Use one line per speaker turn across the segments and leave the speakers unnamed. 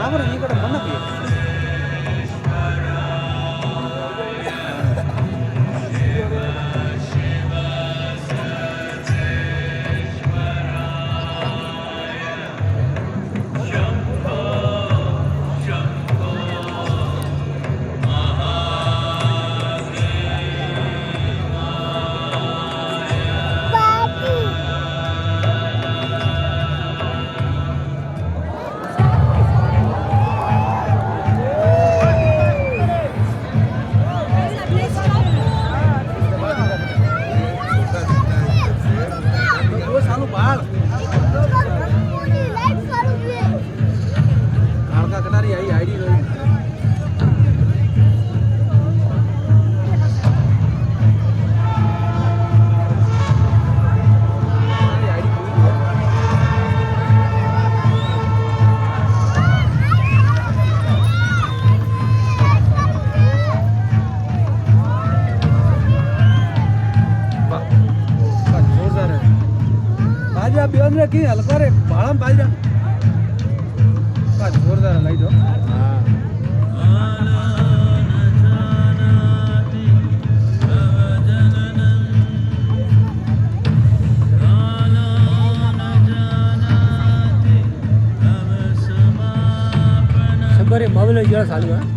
ಅವರ ಈ ಕಡೆ ಮಣ್ಣಕ್ಕೆ की हल्का रे बाळम पाहिजे का जोरदार लाई दो शंभर मोबाईल जेव्हा चालू आहे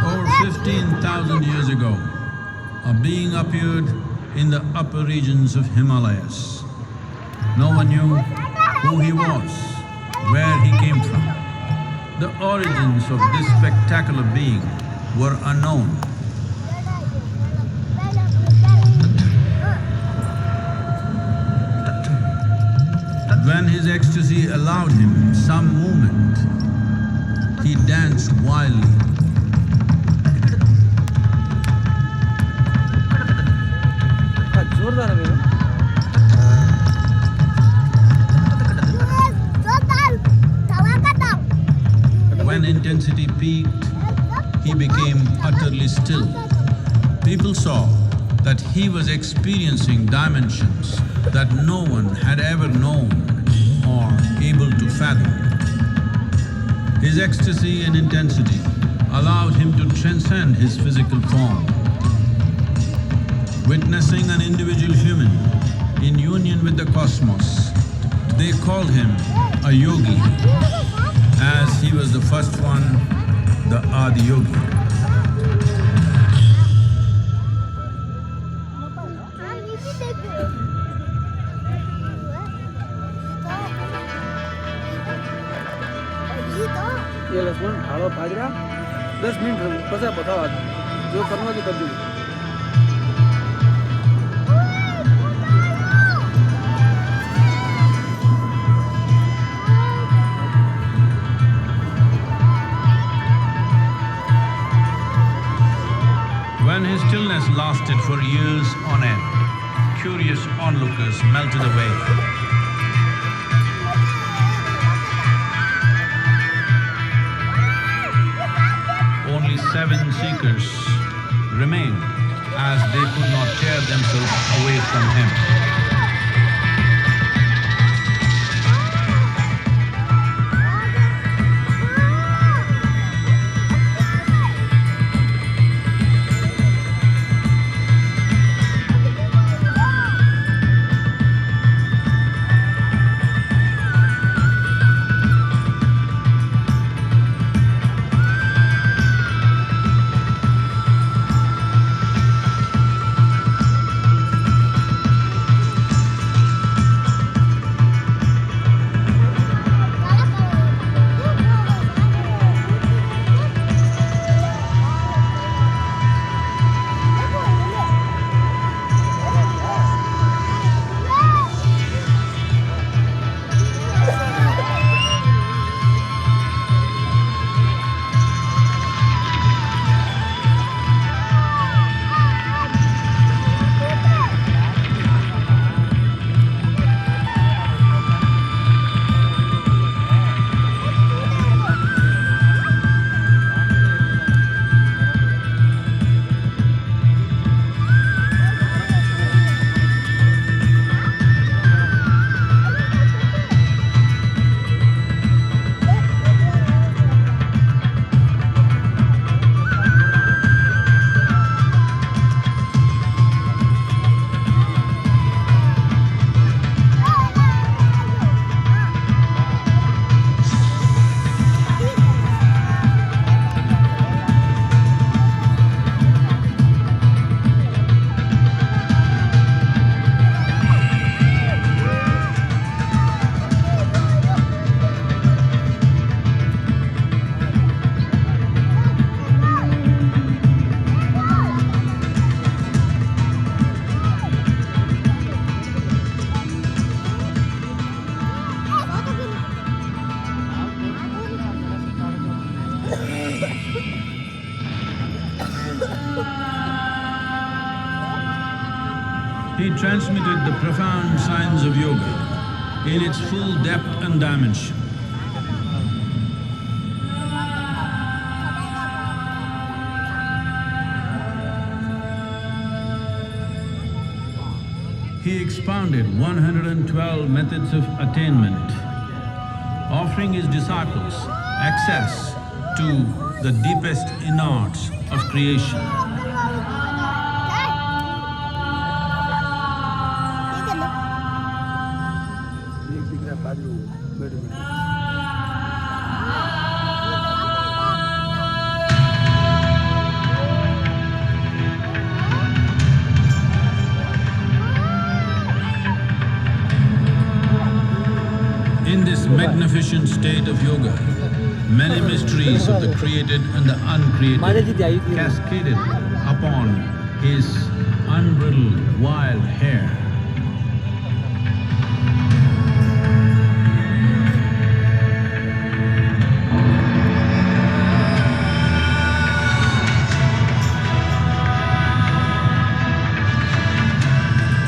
Over 15,000 years ago, a being appeared in the upper regions of Himalayas. No one knew who he was, where he came from. The origins of this spectacular being were unknown. When his ecstasy allowed him some movement, he danced wildly. When intensity peaked, he became utterly still. People saw that he was experiencing dimensions that no one had ever known or able to fathom. His ecstasy and intensity allowed him to transcend his physical form. Witnessing an individual human in union with the cosmos, they called him a yogi, as he was the first one, the Adi Yogi.
ये लक्ष्मण ढालो बाजरा 10 minute पचा बताओ जो करना तो कर दो
When his stillness lasted for years on end, curious onlookers melted away. Only 7 seekers remained, as they could not tear themselves away from him. He transmitted the profound science of yoga in its full depth and dimension. He expounded 112 methods of attainment, offering his disciples access to the deepest innards of creation.
એક દીકરા પાદરું બેઠું બેઠું
In this magnificent state of yoga, many mysteries of the created and the uncreated cascaded upon his unbridled wild hair.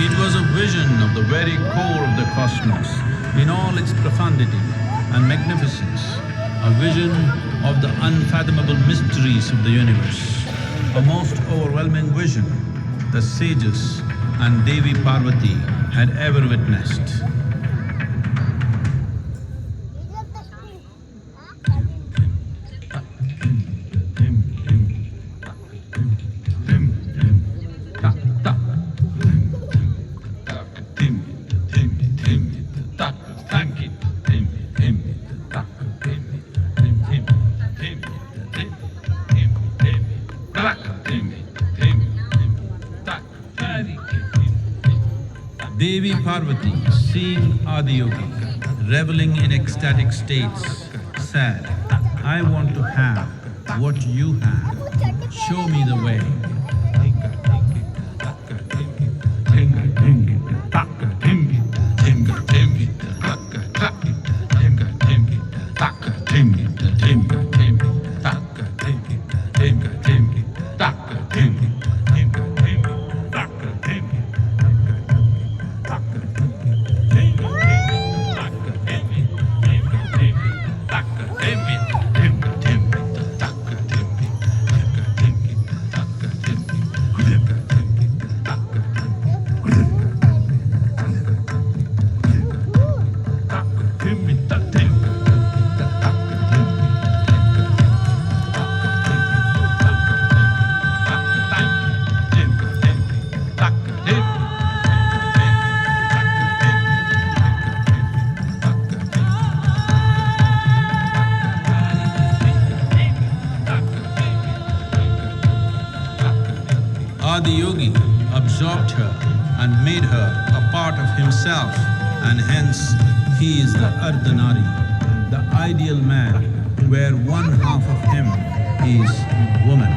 It was a vision of the very core of the cosmos in all its profundity and magnificence, a vision of the unfathomable mysteries of the universe, a most overwhelming vision the sages and Devi Parvati had ever witnessed. Devi Parvati, seeing Adiyogi reveling in ecstatic states, said, "I want to have what you have. Show me the way." Adiyogi absorbed her and made her a part of himself, and hence he is the Ardhanari, the ideal man, where one half of him is woman.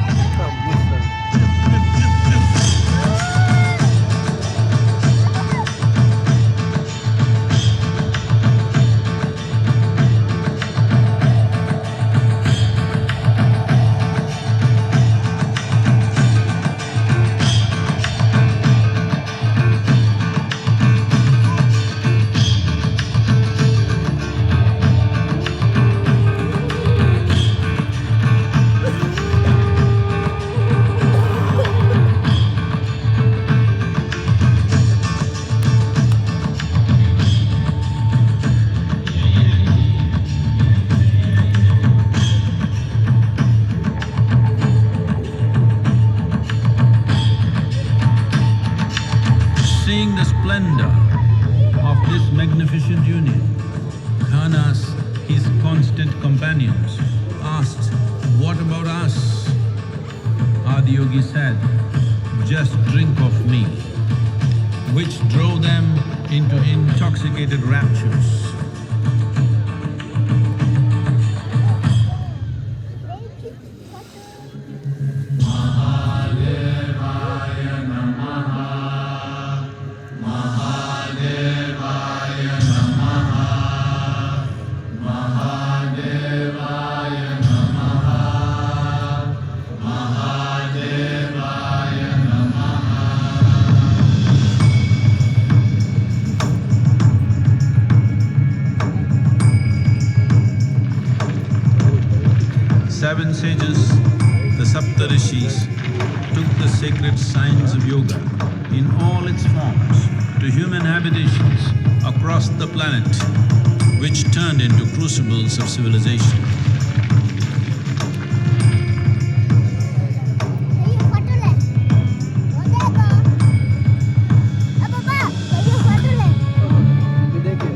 Seeing the splendor of this magnificent union, Khanas, his constant companions, asked, "What about us?" Adiyogi said, "Just drink of me," which drove them into intoxicated raptures. sages, the Saptarishis, took the sacred science of yoga in all its forms to human habitations across the planet, which turned into crucibles of civilization.
ये देखिए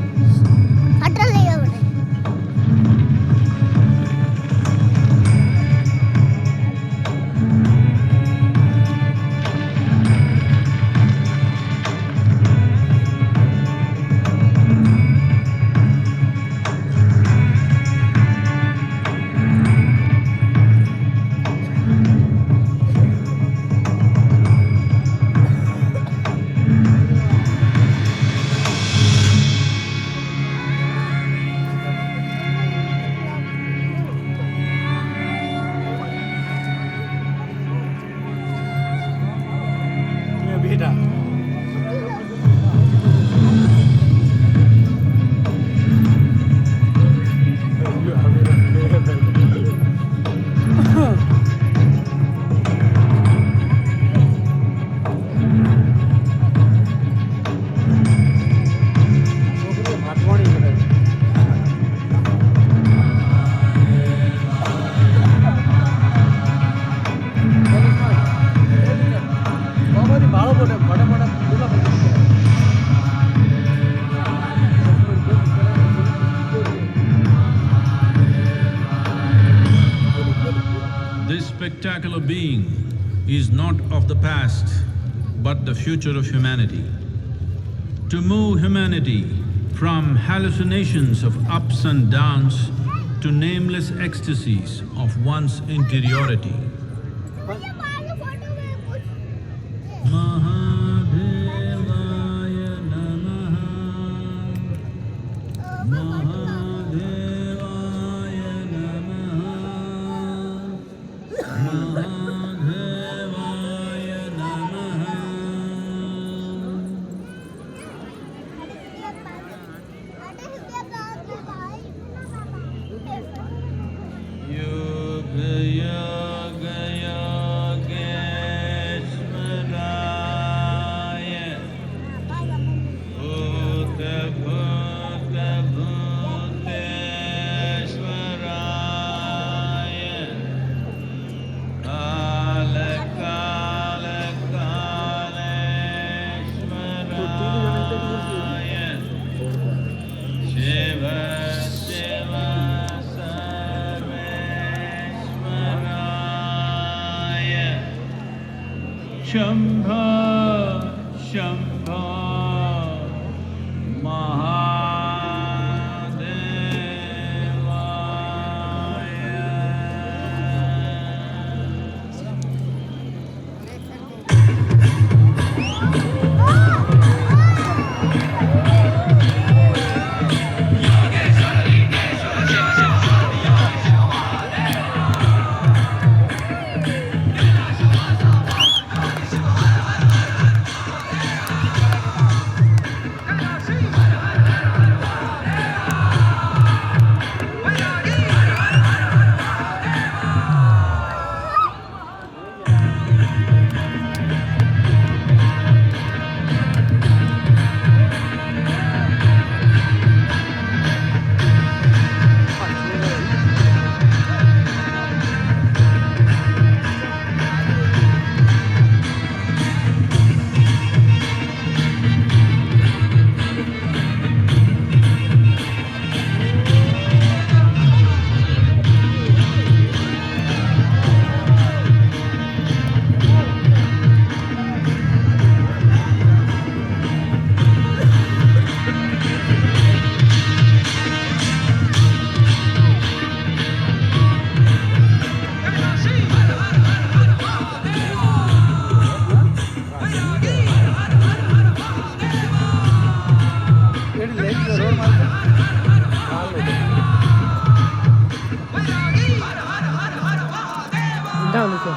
ये बेटा हाथवाणी है बाबा जी बालों बड़े बड़े बड़े पूरा
This spectacular being is not of the past, but the future of humanity. To move humanity from hallucinations of ups and downs to nameless ecstasies of one's interiority. Mahadevaya Namaha, Mahadevaya Namaha, Mahadevaya Namaha. Yoga Yoga Yogeshwaraya, Bhuta Bhuta Bhuteshwaraya, Kala Kala Kaleshwaraya, Shiva Shiva Sarveshwaraya, Shambho Shambho Mahadevaya.
down this way.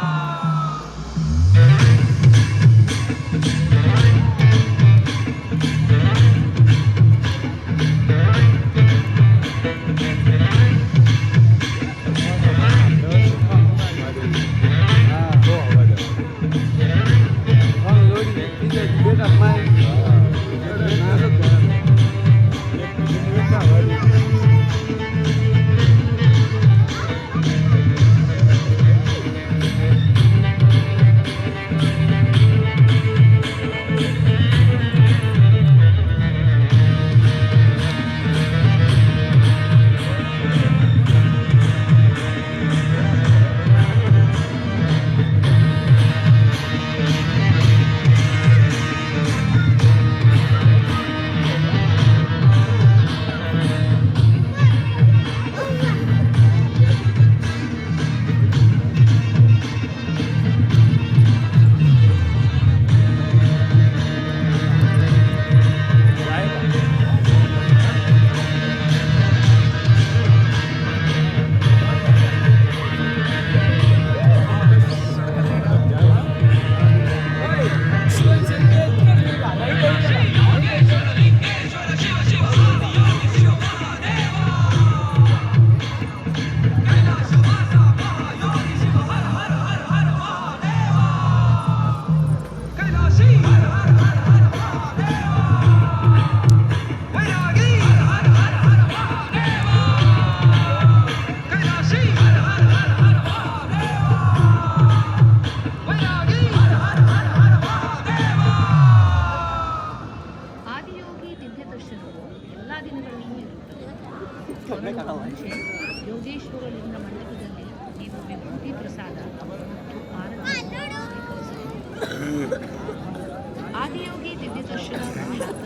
Adiyogi ದಿವ್ಯ ದರ್ಶನ ಖ್ಯಾತ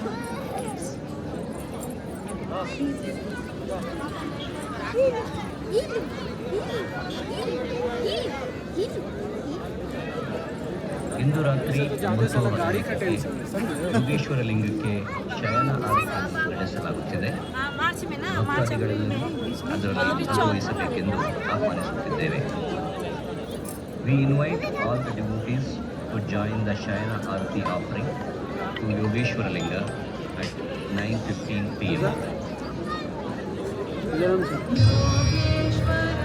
ಇಂದು ರಾತ್ರಿ
ज़्यादा साला गाड़ी का
9
tension है समझे
ಯೋಗೇಶ್ವರ ಲಿಂಗಕ್ಕೆ ಶಯನ ಆರತಿ ನಡೆಸಲಾಗುತ್ತಿದೆ. ಭಕ್ತಾದಿಗಳಲ್ಲಿ ಅದರಲ್ಲಿ ಭಾಗವಹಿಸಬೇಕೆಂದು ಆಹ್ವಾನಿಸುತ್ತಿದ್ದೇವೆ. We invite all the devotees to join the Shayana Arati offering to Yogeshwara Linga at 9:15 p.m.
Yogeshwar